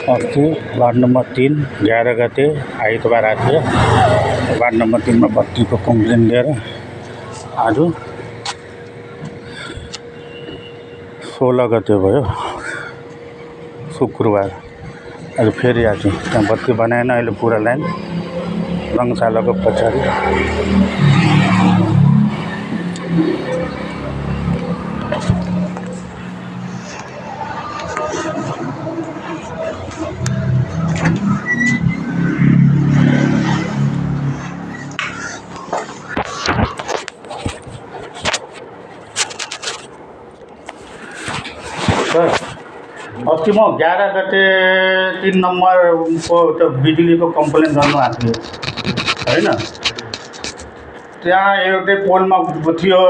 अस्ति ward number 3 11 गते आइतबार आएको वार्ड नम्बर 3 में बत्ती को कम्प्लेन लिएर आज 16 गते भयो शुक्रबार। आज फेरि आज त्यहाँ बत्ती बनाएन। अहिले पूरा लाइन रङशालाको पछाडि अस्ति म 11 गते 3 नम्बरको त्यो बिजुलीको कम्प्लेन गर्नु आएको थियो हैन। त्यहाँ एउटै पोलमा थियो।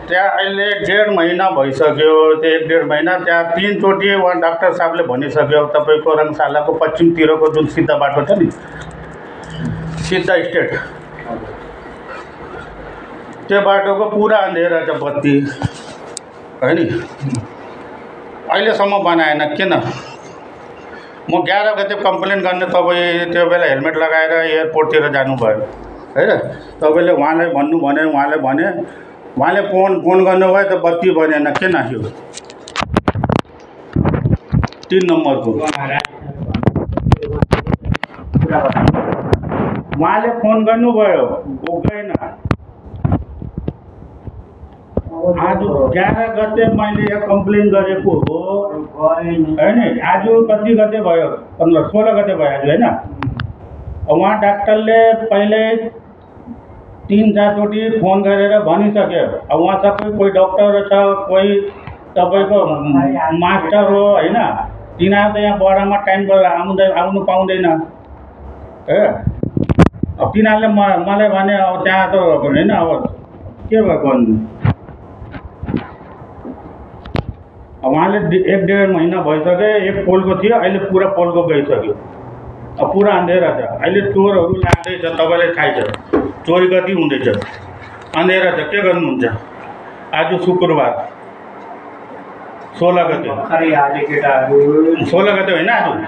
त्यहाँ अहिले 1.5 महिना भइसक्यो। त्यो 1.5 महिना त्यहाँ 3 चोटि उहाँ डाक्टर साहबले भनिसक्यो तपाईको रङशालाको पश्चिमतिरको जुन सिधा बाटो छ नि, सिधा स्ट्रेट, त्यो बाटोको पुरा अँधेरा छ बत्ती है नि। अहिलेसम्म बनाएन किन? म 11 गते कम्प्लेन गर्ने, तपाईँ त्यो बेला हेलमेट लगाएर एयरपोर्टतिर जानुभयो है र। तपाईँले उहाँलाई भन्नु भने उहाँले फोन गर्नुभयो त बत्ती बनेन किन? यो 3 नम्बरको उहाँले फोन गर्नुभयो, गएन। आज 11 गते मैले यहाँ कम्प्लेन गरेको हो हैन। आज कति गते भयो? 16 गते भयो आज हैन। उहाँ डाक्टरले पहिले 3-4 चोटि फोन गरेर भनिसक्यो। उहाँ सबै कोही डाक्टर छ, कोही तपाईको मास्टर हो हैन। तिनीहरू त यहाँ बडामा टाइम आउनु पाउँदैन है। अब तिनीहरूले मलाई भने अब त्यहाँ त हैन, अब के गर्नु? उहाँले 1.5 महिना भइसक्यो। एक पोलको थियो, अहिले पूरा पोलको गइसक्यो। अब पूरा अँधेरा छ। अहिले चोरहरू लाग्दैछ, तपाईँलाई थाहै छ चोरी कति हुँदैछ। अँधेरा छ, के गर्नुहुन्छ? आज शुक्रबार 16 गते 16 गते होइन आज होइन,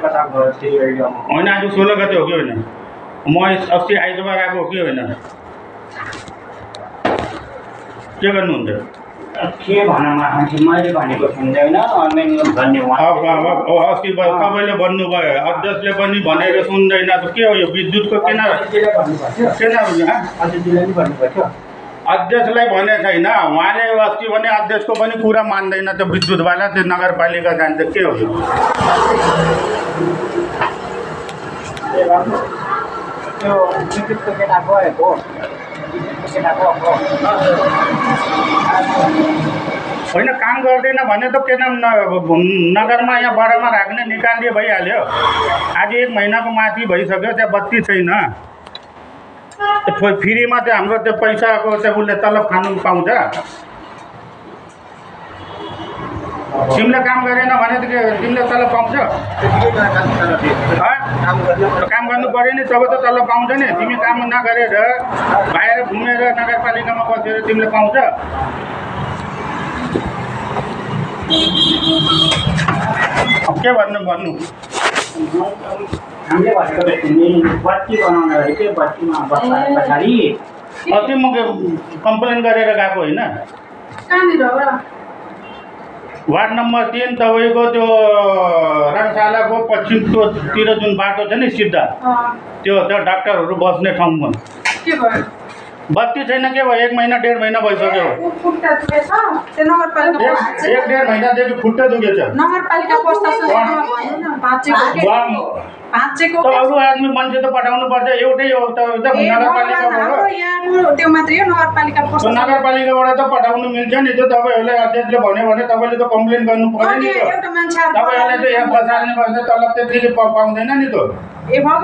आज 16 गते हो कि होइन? म अस्ति आइतबार आएको हो कि होइन? के गर्नुहुन्छ? के भनमा मैले भनेको सुन्दैन। अस्ति तपाईँले भन्नुभयो, अध्यक्षले पनि भनेर सुन्दैन त के हो यो विद्युतको? अध्यक्षलाई भने छैन उहाँले। अस्ति भने अध्यक्षको पनि कुरा मान्दैन त्यो विद्युतवाला, त्यो नगरपालिका जान्छ। के हो यो? होइन, काम गर्दैन भने त के नाम नगरमा यहाँ बडामा राख्ने निकाल्ने भइहाल्यो। आज 1 महिनाको माथि भइसक्यो, त्यहाँ बत्ती छैन। फ्रीमा त्यो हाम्रो त्यो पैसाको त्यो उसले तलब खानु पाउँछ। तिमीले काम गरेन भने त के तिमीले तलब पाउँछ? काम गर्नु पर्यो नि, तब त तलब पाउँछ नि। तिमी काम नगरेर बाहिर घुमेर नगरपालिकामा बसेर तिमीले पाउँछ? के भन्नु? हामीले भनेको बत्ती बनाउन के बत्तीमा पछाडि अस्ति म कम्प्लेन गरेर गएको होइन। वार्ड नम्बर 3 तपाईँको त्यो रङशालाको पश्चिमतिर जुन बाटो छ नि सिधा, त्यो डाक्टरहरू बस्ने ठाउँमा बत्ती छैन। के भयो? 1 महिना 1.5 महिना भइसक्यो। 1.5 महिनादेखि खुट्टा दुखेछ। अरू आदमी मान्छे त पठाउनु पर्छ। एउटै हो त नगरपालिकाबाट त पठाउनु मिल्छ नि। त्यो तपाईँहरूलाई अध्यक्षले भन्यो भने तपाईँले त कम्प्लेन गर्नु पर्यो नि। तपाईँहरूले त यहाँ बसाल्ने तलब त्यतिले पाउँदैन नि त।